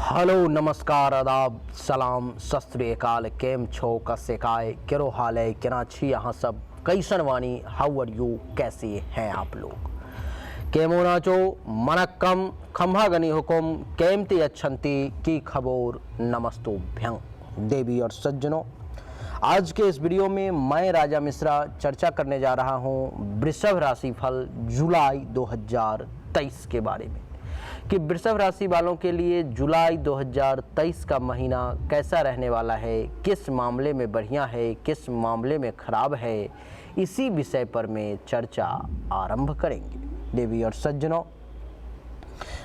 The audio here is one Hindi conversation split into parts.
हेलो नमस्कार आदाब सलाम सत श्री अकाल केम छो कसे काय केरो हाल है केना छी यहाँ सब कैसन वानी हाउ आर यू कैसे हैं आप लोग केमो नाचो मनक्कम खम्हा गनी हुकुम केमती अच्छंती की खबोर नमस्तुभ्यं देवी और सज्जनों। आज के इस वीडियो में मैं राजा मिश्रा चर्चा करने जा रहा हूँ वृषभ राशि फल जुलाई 2023 के बारे में कि वृषभ राशि वालों के लिए जुलाई 2023 का महीना कैसा रहने वाला है, किस मामले में बढ़िया है, किस मामले में खराब है, इसी विषय पर मैं चर्चा आरंभ करेंगे। देवी और सज्जनों,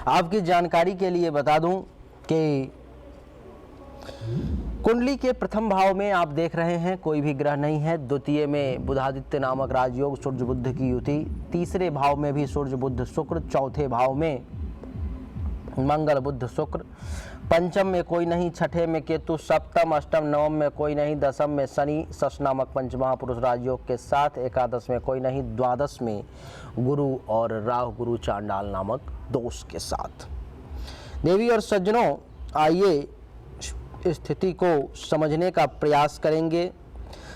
आपकी जानकारी के लिए बता दूं कि कुंडली के प्रथम भाव में आप देख रहे हैं कोई भी ग्रह नहीं है। द्वितीय में बुधादित्य नामक राजयोग सूर्य बुध की युति, तीसरे भाव में भी सूर्य बुध शुक्र, चौथे भाव में मंगल बुध शुक्र, पंचम में कोई नहीं, छठे में केतु, सप्तम अष्टम नवम में कोई नहीं, दसम में शनि शश नामक पंचमहापुरुष राजयोग के साथ, एकादश में कोई नहीं, द्वादश में गुरु और राहु गुरु चांडाल नामक दोष के साथ। देवी और सज्जनों, आइए स्थिति को समझने का प्रयास करेंगे।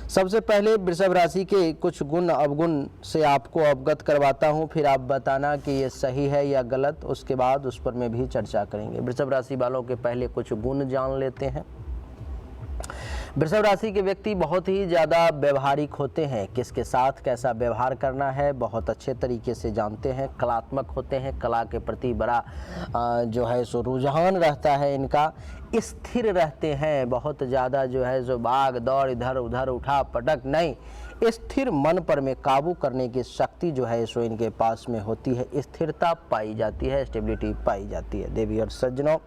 सबसे पहले वृषभ राशि के कुछ गुण अवगुण से आपको अवगत करवाता हूं, फिर आप बताना कि ये सही है या गलत, उसके बाद उस पर में भी चर्चा करेंगे। वृषभ राशि वालों के पहले कुछ गुण जान लेते हैं। वृषभ राशि के व्यक्ति बहुत ही ज़्यादा व्यवहारिक होते हैं, किसके साथ कैसा व्यवहार करना है बहुत अच्छे तरीके से जानते हैं। कलात्मक होते हैं, कला के प्रति बड़ा जो है सो रुझान रहता है इनका। स्थिर रहते हैं, बहुत ज़्यादा जो है सो भाग दौड़ इधर उधर उठा पटक नहीं, स्थिर मन पर में काबू करने की शक्ति जो है सो इनके पास में होती है। स्थिरता पाई जाती है, स्टेबिलिटी पाई जाती है। देवी और सज्जनों,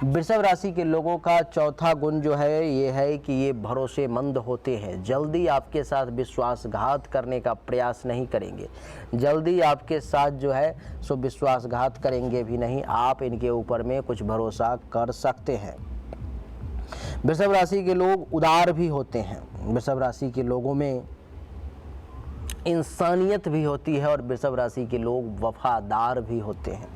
वृषभ राशि के लोगों का चौथा गुण जो है ये है कि ये भरोसेमंद होते हैं। जल्दी आपके साथ विश्वासघात करने का प्रयास नहीं करेंगे, जल्दी आपके साथ जो है सो विश्वासघात करेंगे भी नहीं। आप इनके ऊपर में कुछ भरोसा कर सकते हैं। वृषभ राशि के लोग उदार भी होते हैं। वृषभ राशि के लोगों में इंसानियत भी होती है और वृषभ राशि के लोग वफादार भी होते हैं।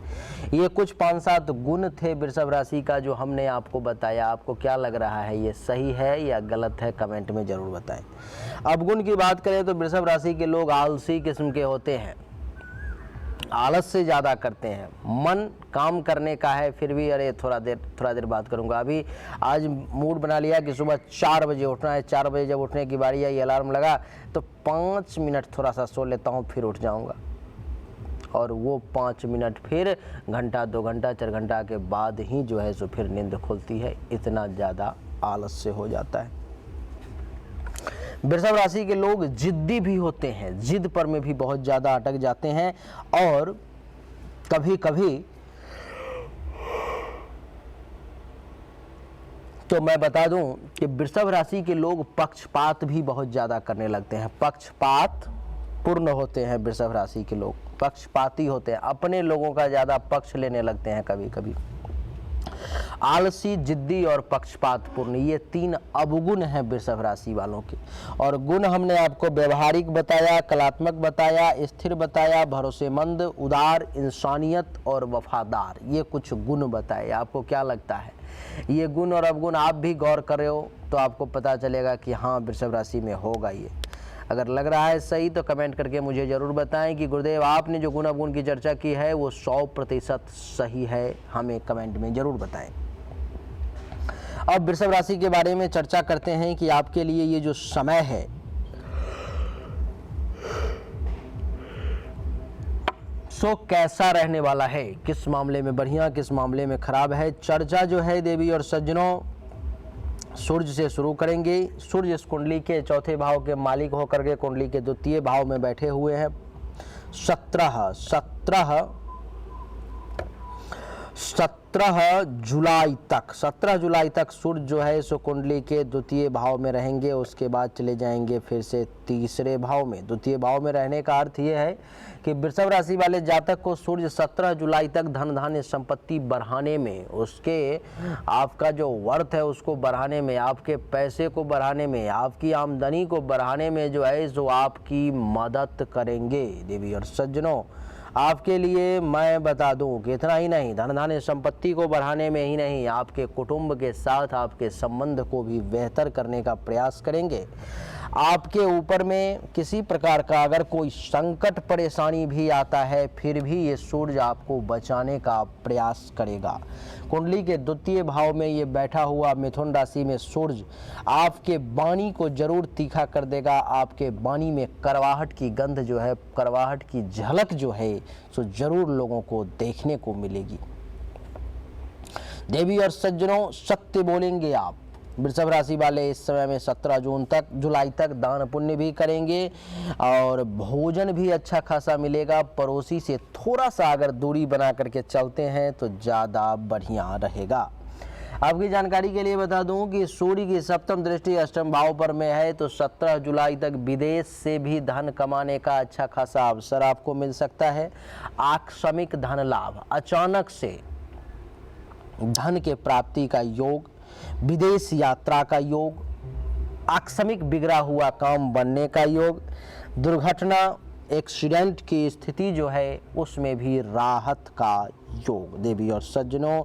ये कुछ 5-7 गुण थे वृषभ राशि का जो हमने आपको बताया। आपको क्या लग रहा है, ये सही है या गलत है, कमेंट में ज़रूर बताएं। अब गुण की बात करें तो वृषभ राशि के लोग आलसी किस्म के होते हैं, आलस से ज़्यादा करते हैं। मन काम करने का है फिर भी अरे थोड़ा देर बात करूंगा, अभी आज मूड बना लिया कि सुबह 4 बजे उठना है। 4 बजे जब उठने की बारी आई, अलार्म लगा तो 5 मिनट थोड़ा सा सो लेता हूँ, फिर उठ जाऊंगा। और वो 5 मिनट फिर घंटा 2 घंटा 4 घंटा के बाद ही जो है सो फिर नींद खुलती है। इतना ज़्यादा आलस से हो जाता है। वृषभ राशि के लोग जिद्दी भी होते हैं, जिद पर में भी बहुत ज़्यादा अटक जाते हैं। और कभी कभी तो मैं बता दूं कि वृषभ राशि के लोग पक्षपात भी बहुत ज़्यादा करने लगते हैं। पक्षपात पूर्ण होते हैं वृषभ राशि के लोग, पक्षपाती होते हैं, अपने लोगों का ज़्यादा पक्ष लेने लगते हैं कभी कभी। आलसी, जिद्दी और पक्षपात पूर्ण, ये 3 अवगुण हैं वृषभ राशि वालों के। और गुण हमने आपको व्यवहारिक बताया, कलात्मक बताया, स्थिर बताया, भरोसेमंद, उदार, इंसानियत और वफादार, ये कुछ गुण बताए। आपको क्या लगता है, ये गुण और अवगुण आप भी गौर कर रहे हो तो आपको पता चलेगा कि हाँ वृषभ राशि में होगा ये। अगर लग रहा है सही तो कमेंट करके मुझे ज़रूर बताएं कि गुरुदेव आपने जो गुण अवगुण की चर्चा की है वो 100% सही है, हमें कमेंट में ज़रूर बताएं। अब वृषभ राशि के बारे में चर्चा करते हैं कि आपके लिए ये जो समय है सो कैसा रहने वाला है, किस मामले में बढ़िया किस मामले में खराब है। चर्चा जो है देवी और सज्जनों, सूर्य से शुरू करेंगे। सूर्य इस कुंडली के चौथे भाव के मालिक होकर के कुंडली के द्वितीय भाव में बैठे हुए हैं। 17 जुलाई तक सूर्य जो है सो कुंडली के द्वितीय भाव में रहेंगे। उसके बाद चले जाएंगे फिर से तीसरे भाव में। द्वितीय भाव में रहने का अर्थ ये है कि वृषभ राशि वाले जातक को सूर्य 17 जुलाई तक धन धान्य संपत्ति बढ़ाने में, उसके आपका जो वर्थ है उसको बढ़ाने में, आपके पैसे को बढ़ाने में, आपकी आमदनी को बढ़ाने में जो है सो आपकी मदद करेंगे। देवी और सज्जनों, आपके लिए मैं बता दूं कि इतना ही नहीं, धन धान्य संपत्ति को बढ़ाने में ही नहीं, आपके कुटुंब के साथ आपके संबंध को भी बेहतर करने का प्रयास करेंगे। आपके ऊपर में किसी प्रकार का अगर कोई संकट परेशानी भी आता है, फिर भी ये सूर्य आपको बचाने का प्रयास करेगा। कुंडली के द्वितीय भाव में ये बैठा हुआ मिथुन राशि में सूर्य आपके वाणी को जरूर तीखा कर देगा। आपके वाणी में करवाहट की गंध जो है, करवाहट की झलक जो है, सो जरूर लोगों को देखने को मिलेगी। देवी और सज्जनों, सत्य बोलेंगे आप। वृषभ राशि वाले इस समय में 17 जुलाई तक दान पुण्य भी करेंगे और भोजन भी अच्छा खासा मिलेगा। पड़ोसी से थोड़ा सा अगर दूरी बना करके चलते हैं तो ज़्यादा बढ़िया रहेगा। आपकी जानकारी के लिए बता दूं कि सूर्य की सप्तम दृष्टि अष्टम भाव पर में है, तो 17 जुलाई तक विदेश से भी धन कमाने का अच्छा खासा अवसर आपको मिल सकता है। आकस्मिक धन लाभ, अचानक से धन के प्राप्ति का योग, विदेश यात्रा का योग, आकस्मिक बिगड़ा हुआ काम बनने का योग, दुर्घटना एक्सीडेंट की स्थिति जो है उसमें भी राहत का योग। देवी और सज्जनों,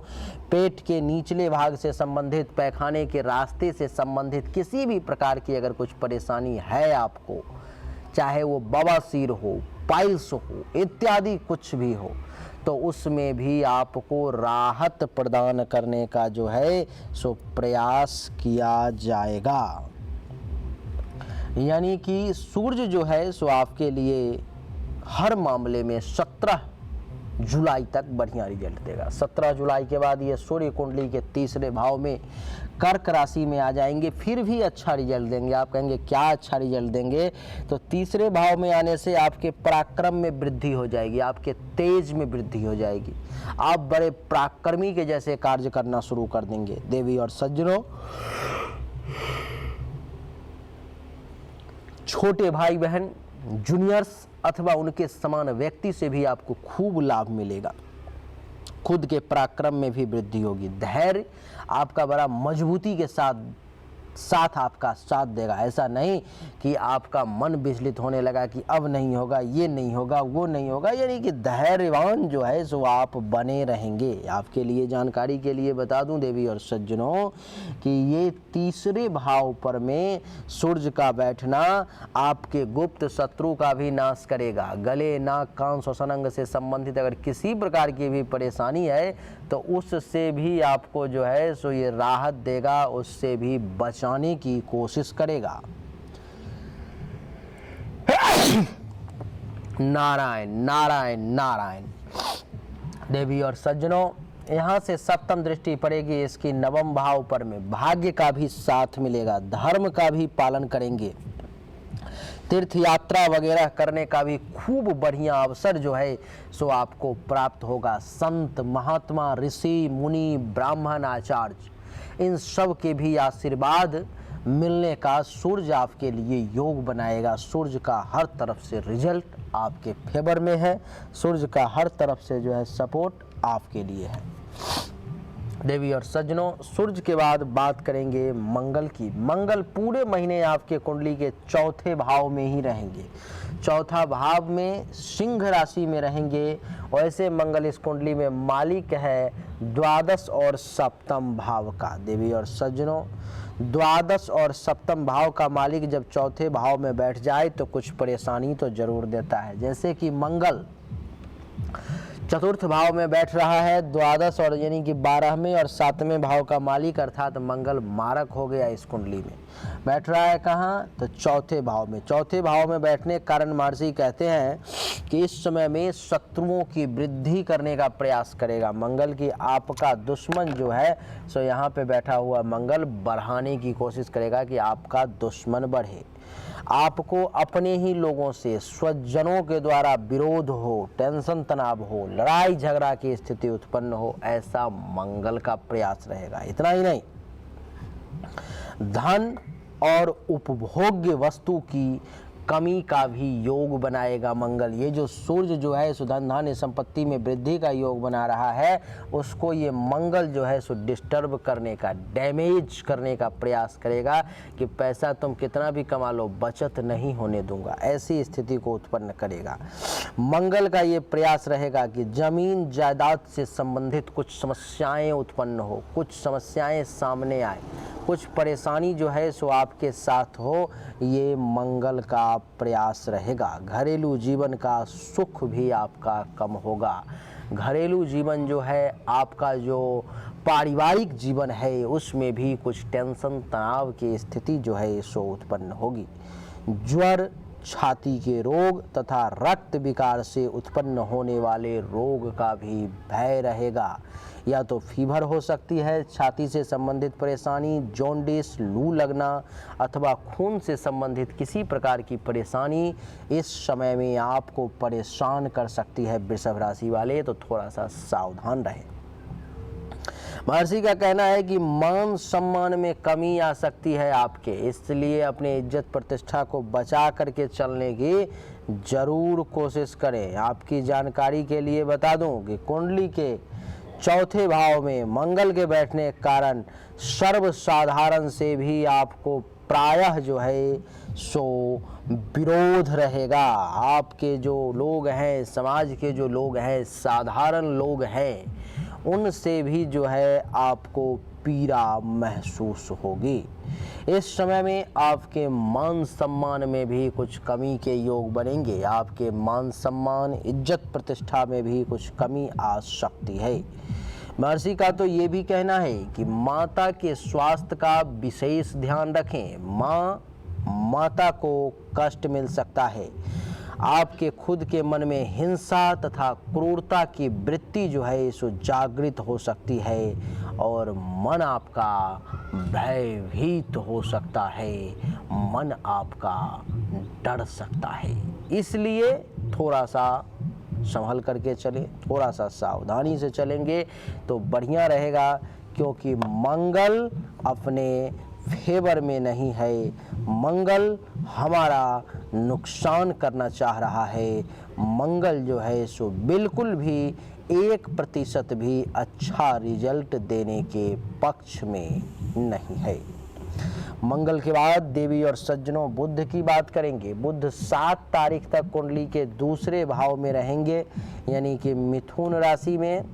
पेट के निचले भाग से संबंधित, पैखाने के रास्ते से संबंधित किसी भी प्रकार की अगर कुछ परेशानी है आपको, चाहे वो बवासीर हो, पाइल्स हो, इत्यादि कुछ भी हो, तो उसमें भी आपको राहत प्रदान करने का जो है सो प्रयास किया जाएगा। यानी कि सूर्य जो है सो आपके लिए हर मामले में 17 जुलाई तक बढ़िया रिजल्ट देगा। 17 जुलाई के बाद ये सूर्य कुंडली के तीसरे भाव में कर्क राशि में आ जाएंगे, फिर भी अच्छा रिजल्ट देंगे। आप कहेंगे क्या अच्छा रिजल्ट देंगे? तो तीसरे भाव में आने से आपके पराक्रम में वृद्धि हो जाएगी, आपके तेज में वृद्धि हो जाएगी, आप बड़े पराक्रमी के जैसे कार्य करना शुरू कर देंगे। देवी और सज्जनों, छोटे भाई बहन, जूनियर्स अथवा उनके समान व्यक्ति से भी आपको खूब लाभ मिलेगा। खुद के पराक्रम में भी वृद्धि होगी। धैर्य आपका बड़ा मजबूती के साथ आपका साथ देगा। ऐसा नहीं कि आपका मन विचलित होने लगा कि अब नहीं होगा, ये नहीं होगा, वो नहीं होगा, यानी कि धैर्यवान जो है सो आप बने रहेंगे। आपके लिए जानकारी के लिए बता दूं देवी और सज्जनों कि ये तीसरे भाव पर में सूर्य का बैठना आपके गुप्त शत्रु का भी नाश करेगा। गले, नाक, कान, श्वसन अंग से संबंधित अगर किसी प्रकार की भी परेशानी है तो उससे भी आपको जो है सो ये राहत देगा, उससे भी बचाने की कोशिश करेगा। नारायण नारायण नारायण। देवी और सज्जनों, यहाँ से सप्तम दृष्टि पड़ेगी इसकी नवम भाव पर में, भाग्य का भी साथ मिलेगा, धर्म का भी पालन करेंगे, तीर्थ यात्रा वगैरह करने का भी खूब बढ़िया अवसर जो है सो आपको प्राप्त होगा। संत, महात्मा, ऋषि, मुनि, ब्राह्मण, आचार्य, इन सब के भी आशीर्वाद मिलने का सूर्य आपके लिए योग बनाएगा। सूर्य का हर तरफ से रिजल्ट आपके फेवर में है, सूर्य का हर तरफ से जो है सपोर्ट आपके लिए है। देवी और सज्जनों, सूर्य के बाद बात करेंगे मंगल की। मंगल पूरे महीने आपके कुंडली के चौथे भाव में ही रहेंगे। चौथा भाव में सिंह राशि में रहेंगे। वैसे मंगल इस कुंडली में मालिक है द्वादश और सप्तम भाव का। देवी और सज्जनों, द्वादश और सप्तम भाव का मालिक जब चौथे भाव में बैठ जाए तो कुछ परेशानी तो जरूर देता है। जैसे कि मंगल चतुर्थ भाव में बैठ रहा है, द्वादश और यानी कि 12वें और 7वें भाव का मालिक अर्थात मंगल मारक हो गया इस कुंडली में। बैठ रहा है कहाँ? तो चौथे भाव में। चौथे भाव में बैठने के कारण महर्षि कहते हैं कि इस समय में शत्रुओं की वृद्धि करने का प्रयास करेगा मंगल की। आपका दुश्मन जो है सो यहाँ पे बैठा हुआ मंगल बढ़ाने की कोशिश करेगा कि आपका दुश्मन बढ़े, आपको अपने ही लोगों से, स्वजनों के द्वारा विरोध हो, टेंशन तनाव हो, लड़ाई झगड़ा की स्थिति उत्पन्न हो, ऐसा मंगल का प्रयास रहेगा। इतना ही नहीं, धन और उपभोग्य वस्तु की कमी का भी योग बनाएगा मंगल। ये जो सूर्य जो है सो धन धान्य संपत्ति में वृद्धि का योग बना रहा है, उसको ये मंगल जो है सो डिस्टर्ब करने का, डैमेज करने का प्रयास करेगा कि पैसा तुम कितना भी कमा लो, बचत नहीं होने दूंगा, ऐसी स्थिति को उत्पन्न करेगा। मंगल का ये प्रयास रहेगा कि जमीन जायदाद से संबंधित कुछ समस्याएं उत्पन्न हो, कुछ समस्याएं सामने आए, कुछ परेशानी जो है सो आपके साथ हो, ये मंगल का प्रयास रहेगा। घरेलू जीवन का सुख भी आपका कम होगा। घरेलू जीवन जो है आपका, जो पारिवारिक जीवन है, उसमें भी कुछ टेंशन तनाव की स्थिति जो है सो उत्पन्न होगी। ज्वर, छाती के रोग तथा रक्त विकार से उत्पन्न होने वाले रोग का भी भय रहेगा। या तो फीवर हो सकती है, छाती से संबंधित परेशानी, जॉन्डिस, लू लगना अथवा खून से संबंधित किसी प्रकार की परेशानी इस समय में आपको परेशान कर सकती है वृषभ राशि वाले, तो थोड़ा सा सावधान रहें। महर्षि का कहना है कि मान सम्मान में कमी आ सकती है आपके, इसलिए अपने इज्जत प्रतिष्ठा को बचा करके चलने की जरूर कोशिश करें। आपकी जानकारी के लिए बता दूं कि कुंडली के चौथे भाव में मंगल के बैठने के कारण सर्वसाधारण से भी आपको प्रायः जो है सो विरोध रहेगा। आपके जो लोग हैं, समाज के जो लोग हैं, साधारण लोग हैं, उनसे भी जो है आपको पीड़ा महसूस होगी। इस समय में आपके मान सम्मान में भी कुछ कमी के योग बनेंगे। आपके मान सम्मान, इज्जत प्रतिष्ठा में भी कुछ कमी आ सकती है। महर्षि का तो ये भी कहना है कि माता के स्वास्थ्य का विशेष ध्यान रखें। माता को कष्ट मिल सकता है। आपके खुद के मन में हिंसा तथा क्रूरता की वृत्ति जो है सो जागृत हो सकती है और मन आपका भयभीत हो सकता है, मन आपका डर सकता है। इसलिए थोड़ा सा संभल करके चलें, थोड़ा सा सावधानी से चलेंगे तो बढ़िया रहेगा, क्योंकि मंगल अपने फेवर में नहीं है। मंगल हमारा नुकसान करना चाह रहा है। मंगल जो है सो बिल्कुल भी 1% भी अच्छा रिजल्ट देने के पक्ष में नहीं है। मंगल के बाद देवी और सज्जनों बुध की बात करेंगे। बुध 7 तारीख तक कुंडली के दूसरे भाव में रहेंगे, यानी कि मिथुन राशि में।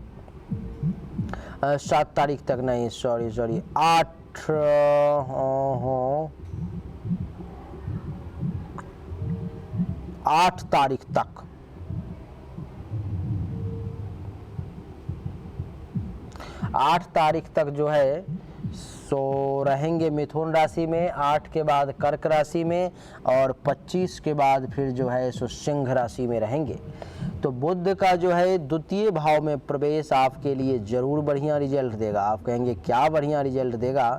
7 तारीख तक नहीं, सॉरी 8 तारीख तक। 8 तारीख तक जो है सो रहेंगे मिथुन राशि में, 8 के बाद कर्क राशि में और 25 के बाद फिर जो है सो सिंह राशि में रहेंगे। तो बुध का जो है द्वितीय भाव में प्रवेश आपके लिए जरूर बढ़िया रिजल्ट देगा। आप कहेंगे क्या बढ़िया रिजल्ट देगा?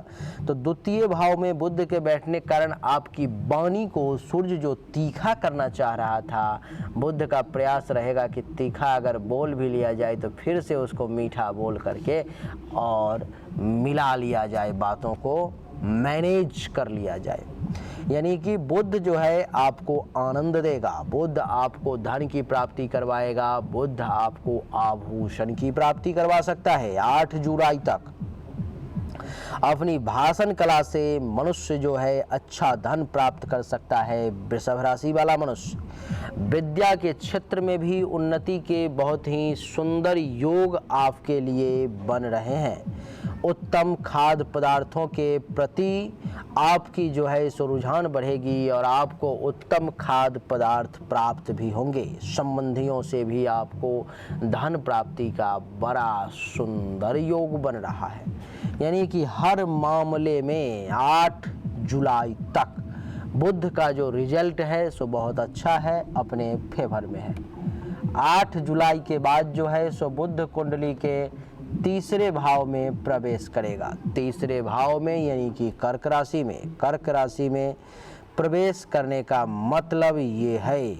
तो द्वितीय भाव में बुध के बैठने के कारण आपकी वाणी को सूर्य जो तीखा करना चाह रहा था, बुध का प्रयास रहेगा कि तीखा अगर बोल भी लिया जाए तो फिर से उसको मीठा बोल करके और मिला लिया जाए, बातों को मैनेज कर लिया जाए। यानी कि बुध जो है आपको आनंद देगा, बुध आपको धन की प्राप्ति करवाएगा, बुध आपको आभूषण की प्राप्ति करवा सकता है। 8 जुलाई तक अपनी भाषण कला से मनुष्य जो है अच्छा धन प्राप्त कर सकता है। वृषभ राशि वाला मनुष्य विद्या के क्षेत्र में भी उन्नति के बहुत ही सुंदर योग आपके लिए बन रहे हैं। उत्तम खाद्य पदार्थों के प्रति आपकी जो है सो रुझान बढ़ेगी और आपको उत्तम खाद्य पदार्थ प्राप्त भी होंगे। संबंधियों से भी आपको धन प्राप्ति का बड़ा सुंदर योग बन रहा है। यानी कि हर मामले में 8 जुलाई तक बुध का जो रिजल्ट है सो बहुत अच्छा है, अपने फेवर में है। 8 जुलाई के बाद जो है सो बुध कुंडली के तीसरे भाव में प्रवेश करेगा। तीसरे भाव में यानी कि कर्क राशि में। कर्क राशि में प्रवेश करने का मतलब ये है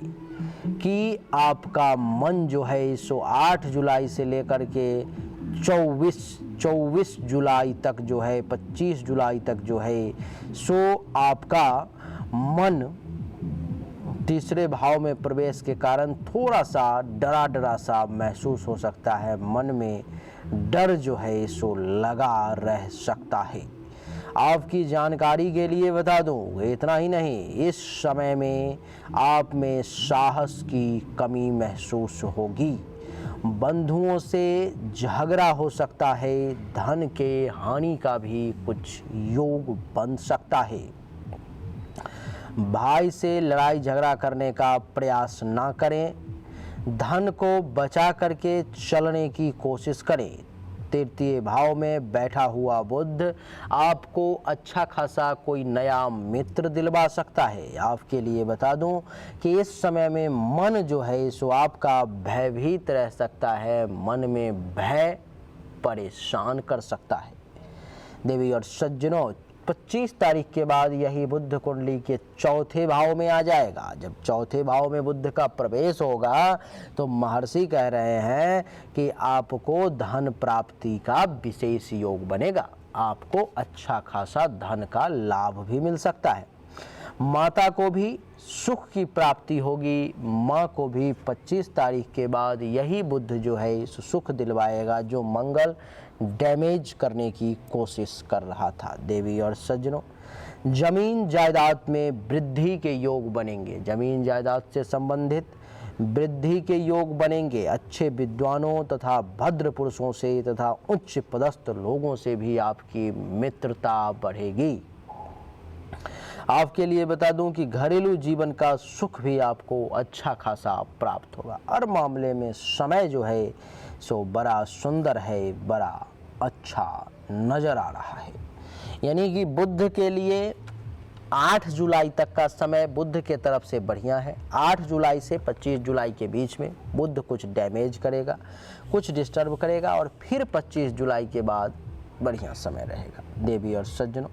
कि आपका मन जो है सो 8 जुलाई से लेकर के 24 जुलाई तक जो है, 25 जुलाई तक जो है सो आपका मन तीसरे भाव में प्रवेश के कारण थोड़ा सा डरा डरा सा महसूस हो सकता है, मन में डर जो है सो लगा रह सकता है। आपकी जानकारी के लिए बता दूं, इतना ही नहीं, इस समय में आप में साहस की कमी महसूस होगी। बंधुओं से झगड़ा हो सकता है, धन के हानि का भी कुछ योग बन सकता है। भाई से लड़ाई झगड़ा करने का प्रयास ना करें, धन को बचा करके चलने की कोशिश करें। तृतीय भाव में बैठा हुआ बुध आपको अच्छा खासा कोई नया मित्र दिलवा सकता है। आपके लिए बता दूं कि इस समय में मन जो है सो आपका भयभीत रह सकता है, मन में भय परेशान कर सकता है। देवी और सज्जनों, 25 तारीख के बाद यही बुध कुंडली के चौथे भाव में आ जाएगा। जब चौथे भाव में बुध का प्रवेश होगा तो महर्षि कह रहे हैं कि आपको धन प्राप्ति का विशेष योग बनेगा, आपको अच्छा खासा धन का लाभ भी मिल सकता है। माता को भी सुख की प्राप्ति होगी। माँ को भी 25 तारीख के बाद यही बुध जो है सुख दिलवाएगा, जो मंगल डैमेज करने की कोशिश कर रहा था। देवी और सज्जनों, जमीन जायदाद में वृद्धि के योग बनेंगे, जमीन जायदाद से संबंधित वृद्धि के योग बनेंगे। अच्छे विद्वानों तथा भद्र पुरुषों से तथा उच्च पदस्थ लोगों से भी आपकी मित्रता बढ़ेगी। आपके लिए बता दूं कि घरेलू जीवन का सुख भी आपको अच्छा खासा प्राप्त होगा। हर मामले में समय जो है सो बड़ा सुंदर है, बड़ा अच्छा नजर आ रहा है। यानी कि बुध के लिए 8 जुलाई तक का समय बुध के तरफ से बढ़िया है। 8 जुलाई से 25 जुलाई के बीच में बुध कुछ डैमेज करेगा, कुछ डिस्टर्ब करेगा, और फिर 25 जुलाई के बाद बढ़िया समय रहेगा। देवी और सज्जनों,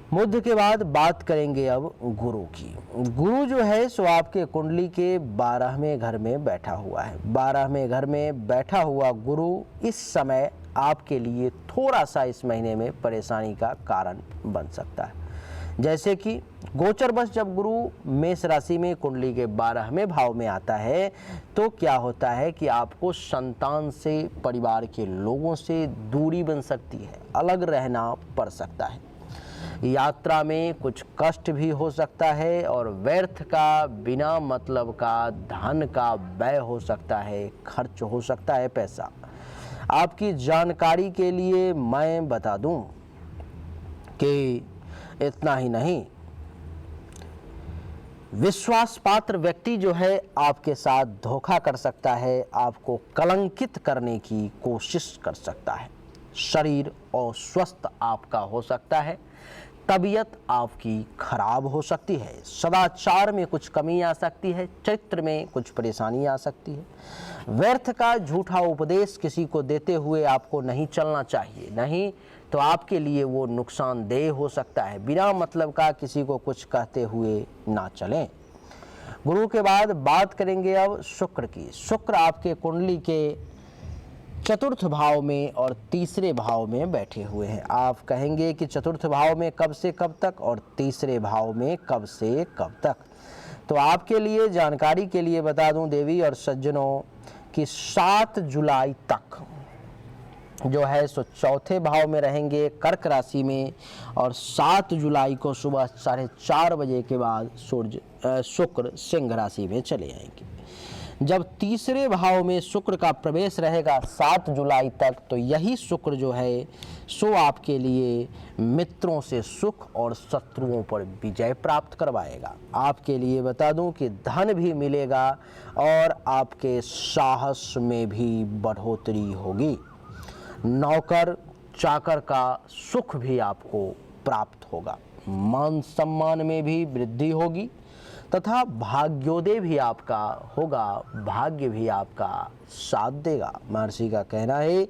बुध के बाद बात करेंगे अब गुरु की। गुरु जो है सो आपके कुंडली के 12वें घर में बैठा हुआ है। 12वें घर में बैठा हुआ गुरु इस समय आपके लिए थोड़ा सा इस महीने में परेशानी का कारण बन सकता है। जैसे कि गोचर बस जब गुरु मेष राशि में कुंडली के 12वें भाव में आता है तो क्या होता है कि आपको संतान से, परिवार के लोगों से दूरी बन सकती है, अलग रहना पड़ सकता है। यात्रा में कुछ कष्ट भी हो सकता है और व्यर्थ का, बिना मतलब का धन का व्यय हो सकता है, खर्च हो सकता है पैसा। आपकी जानकारी के लिए मैं बता दूं कि इतना ही नहीं, विश्वास पात्र व्यक्ति जो है आपके साथ धोखा कर सकता है, आपको कलंकित करने की कोशिश कर सकता है। शरीर अस्वस्थ आपका हो सकता है, तबीयत आपकी खराब हो सकती है, सदाचार में कुछ कमी आ सकती है, चरित्र में कुछ परेशानी आ सकती है। व्यर्थ का झूठा उपदेश किसी को देते हुए आपको नहीं चलना चाहिए, नहीं तो आपके लिए वो नुकसानदेह हो सकता है। बिना मतलब का किसी को कुछ कहते हुए ना चलें। गुरु के बाद बात करेंगे अब शुक्र की। शुक्र आपके कुंडली के चतुर्थ भाव में और तीसरे भाव में बैठे हुए हैं। आप कहेंगे कि चतुर्थ भाव में कब से कब तक और तीसरे भाव में कब से कब तक, तो आपके लिए जानकारी के लिए बता दूं देवी और सज्जनों कि 7 जुलाई तक जो है सो चौथे भाव में रहेंगे कर्क राशि में, और 7 जुलाई को सुबह 4:30 बजे के बाद शुक्र सिंह राशि में चले आएंगे। जब तीसरे भाव में शुक्र का प्रवेश रहेगा 7 जुलाई तक, तो यही शुक्र जो है सो आपके लिए मित्रों से सुख और शत्रुओं पर विजय प्राप्त करवाएगा। आपके लिए बता दूं कि धन भी मिलेगा और आपके साहस में भी बढ़ोतरी होगी। नौकर चाकर का सुख भी आपको प्राप्त होगा, मान सम्मान में भी वृद्धि होगी तथा भाग्योदय भी आपका होगा, भाग्य भी आपका साथ देगा। महर्षि का कहना है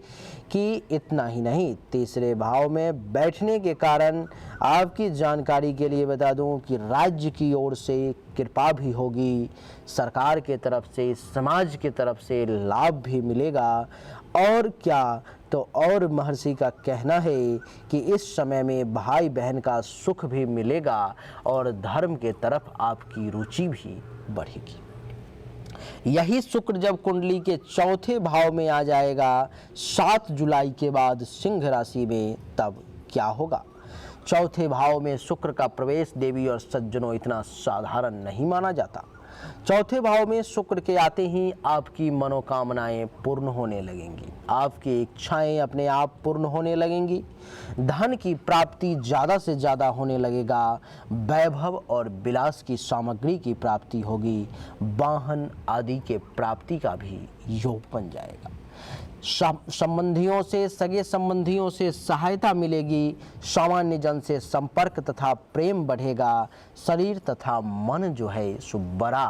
कि इतना ही नहीं, तीसरे भाव में बैठने के कारण आपकी जानकारी के लिए बता दूं कि राज्य की ओर से कृपा भी होगी, सरकार के तरफ से, समाज की तरफ से लाभ भी मिलेगा और क्या तो और महर्षि का कहना है कि इस समय में भाई बहन का सुख भी मिलेगा और धर्म के तरफ आपकी रुचि भी बढ़ेगी। यही शुक्र जब कुंडली के चौथे भाव में आ जाएगा 7 जुलाई के बाद सिंह राशि में, तब क्या होगा। चौथे भाव में शुक्र का प्रवेश देवी और सज्जनों इतना साधारण नहीं माना जाता। चौथे भाव में शुक्र के आते ही आपकी मनोकामनाएं पूर्ण होने लगेंगी, आपकी इच्छाएं अपने आप पूर्ण होने लगेंगी, धन की प्राप्ति ज़्यादा से ज़्यादा होने लगेगा, वैभव और विलास की सामग्री की प्राप्ति होगी, वाहन आदि के प्राप्ति का भी योग बन जाएगा। संबंधियों से, सगे संबंधियों से सहायता मिलेगी, सामान्य जन से संपर्क तथा प्रेम बढ़ेगा, शरीर तथा मन जो है सो बड़ा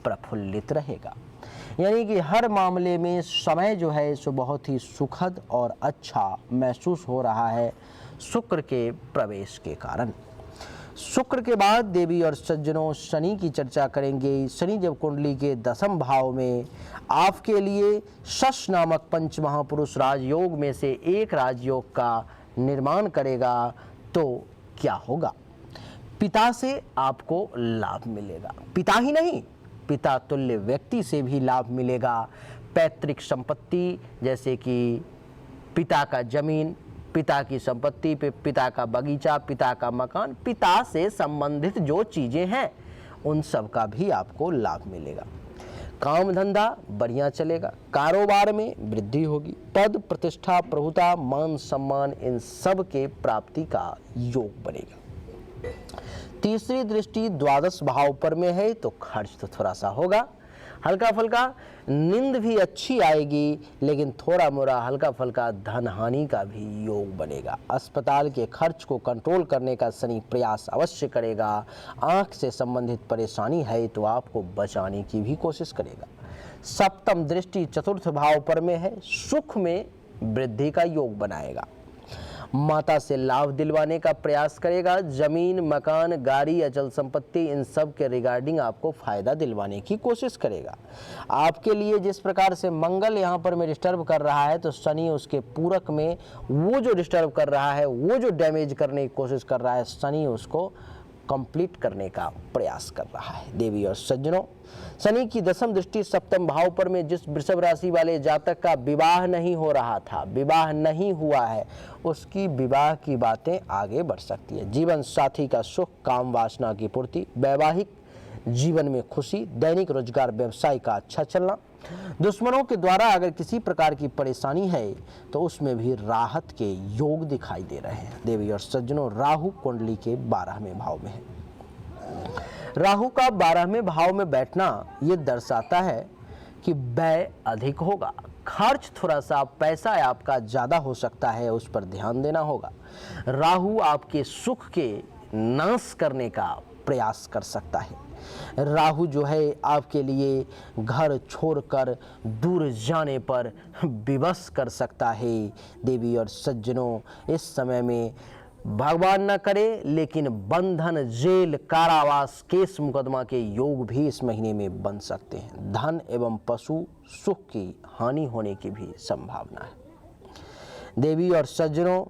प्रफुल्लित रहेगा। यानी कि हर मामले में समय जो है सो बहुत ही सुखद और अच्छा महसूस हो रहा है शुक्र के प्रवेश के कारण। शुक्र के बाद देवी और सज्जनों शनि की चर्चा करेंगे। शनि जब कुंडली के 10वें भाव में आपके लिए शश नामक पंच महापुरुष राजयोग में से एक राजयोग का निर्माण करेगा तो क्या होगा। पिता से आपको लाभ मिलेगा, पिता ही नहीं पिता तुल्य व्यक्ति से भी लाभ मिलेगा। पैतृक संपत्ति जैसे कि पिता का जमीन, पिता की संपत्ति पे, पिता का बगीचा, पिता का मकान, पिता से संबंधित जो चीजें हैं उन सब का भी आपको लाभ मिलेगा। काम धंधा बढ़िया चलेगा, कारोबार में वृद्धि होगी, पद प्रतिष्ठा प्रभुता मान सम्मान इन सब के प्राप्ति का योग बनेगा। तीसरी दृष्टि द्वादश भाव पर में है तो खर्च तो थोड़ा सा होगा, हल्का फुल्का नींद भी अच्छी आएगी, लेकिन थोड़ा मोड़ा हल्का फुल्का धन हानि का भी योग बनेगा। अस्पताल के खर्च को कंट्रोल करने का शनि प्रयास अवश्य करेगा। आंख से संबंधित परेशानी है तो आपको बचाने की भी कोशिश करेगा। सप्तम दृष्टि चतुर्थ भाव पर में है, सुख में वृद्धि का योग बनाएगा। माता से लाभ दिलवाने का प्रयास करेगा। जमीन, मकान, गाड़ी, अचल संपत्ति इन सब के रिगार्डिंग आपको फायदा दिलवाने की कोशिश करेगा। आपके लिए जिस प्रकार से मंगल यहाँ पर में डिस्टर्ब कर रहा है तो शनि उसके पूरक में वो जो डिस्टर्ब कर रहा है, वो जो डैमेज करने की कोशिश कर रहा है, शनि उसको कंप्लीट करने का प्रयास कर रहा है। देवी और सज्जनों, शनि की 10वीं दृष्टि सप्तम भाव पर में जिस वृषभ राशि वाले जातक का विवाह नहीं हो रहा था, विवाह नहीं हुआ है, उसकी विवाह की बातें आगे बढ़ सकती है। जीवन साथी का सुख, काम वासना की पूर्ति, वैवाहिक जीवन में खुशी, दैनिक रोजगार व्यवसाय का अच्छा चलना। दुश्मनों के द्वारा अगर किसी प्रकार की परेशानी है तो उसमें भी राहत के योग दिखाई दे रहे हैं। देवी और सज्जनों, राहु कुंडली के 12वें भाव में है। राहु का 12वें भाव में बैठना ये दर्शाता है कि व्यय अधिक होगा, खर्च थोड़ा सा, पैसा आपका ज़्यादा हो सकता है, उस पर ध्यान देना होगा। राहु आपके सुख के नाश करने का प्रयास कर सकता है। राहु जो है आपके लिए घर छोड़कर दूर जाने पर विवश कर सकता है। देवी और सज्जनों, इस समय में भगवान न करे लेकिन बंधन, जेल, कारावास, केस मुकदमा के योग भी इस महीने में बन सकते हैं। धन एवं पशु सुख की हानि होने की भी संभावना है। देवी और सज्जनों,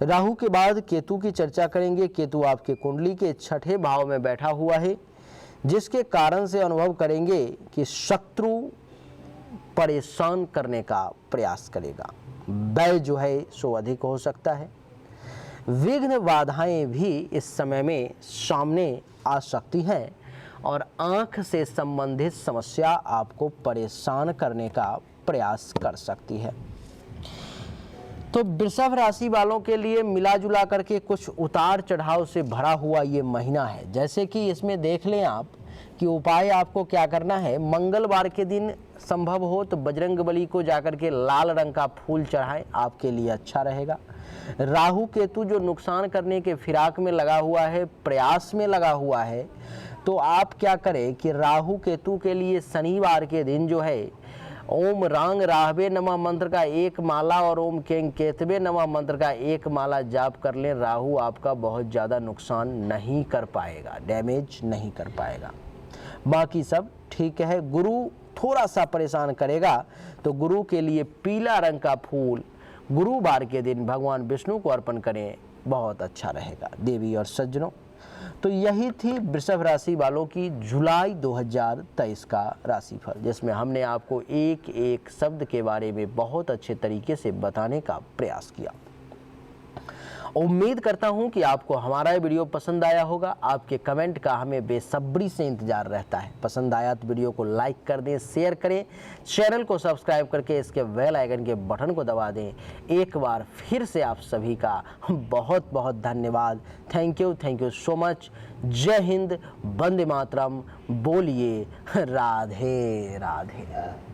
राहु के बाद केतु की चर्चा करेंगे। केतु आपके कुंडली के 6ठे भाव में बैठा हुआ है, जिसके कारण से अनुभव करेंगे कि शत्रु परेशान करने का प्रयास करेगा। व्यय जो है सो अधिक हो सकता है। विघ्न बाधाएं भी इस समय में सामने आ सकती हैं और आंख से संबंधित समस्या आपको परेशान करने का प्रयास कर सकती है। तो वृषभ राशि वालों के लिए मिला जुला करके कुछ उतार चढ़ाव से भरा हुआ ये महीना है। जैसे कि इसमें देख लें आप कि उपाय आपको क्या करना है। मंगलवार के दिन संभव हो तो बजरंगबली को जाकर के लाल रंग का फूल चढ़ाएं, आपके लिए अच्छा रहेगा। राहु केतु जो नुकसान करने के फिराक में लगा हुआ है, प्रयास में लगा हुआ है, तो आप क्या करें कि राहु केतु के लिए शनिवार के दिन जो है ओम रांग राहवे नमः मंत्र का 1 माला और ओम केंग केतवे नमः मंत्र का 1 माला जाप कर लें। राहु आपका बहुत ज़्यादा नुकसान नहीं कर पाएगा, डैमेज नहीं कर पाएगा, बाकी सब ठीक है। गुरु थोड़ा सा परेशान करेगा तो गुरु के लिए पीला रंग का फूल गुरुवार के दिन भगवान विष्णु को अर्पण करें, बहुत अच्छा रहेगा। देवी और सज्जनों, तो यही थी वृषभ राशि वालों की जुलाई 2023 का राशिफल, जिसमें हमने आपको एक एक शब्द के बारे में बहुत अच्छे तरीके से बताने का प्रयास किया। उम्मीद करता हूं कि आपको हमारा ये वीडियो पसंद आया होगा। आपके कमेंट का हमें बेसब्री से इंतजार रहता है। पसंद आया तो वीडियो को लाइक कर दें, शेयर करें, चैनल को सब्सक्राइब करके इसके बेल आइकन के बटन को दबा दें। एक बार फिर से आप सभी का बहुत बहुत धन्यवाद। Thank you so much. जय हिंद, वंदे मातरम, बोलिए राधे राधे।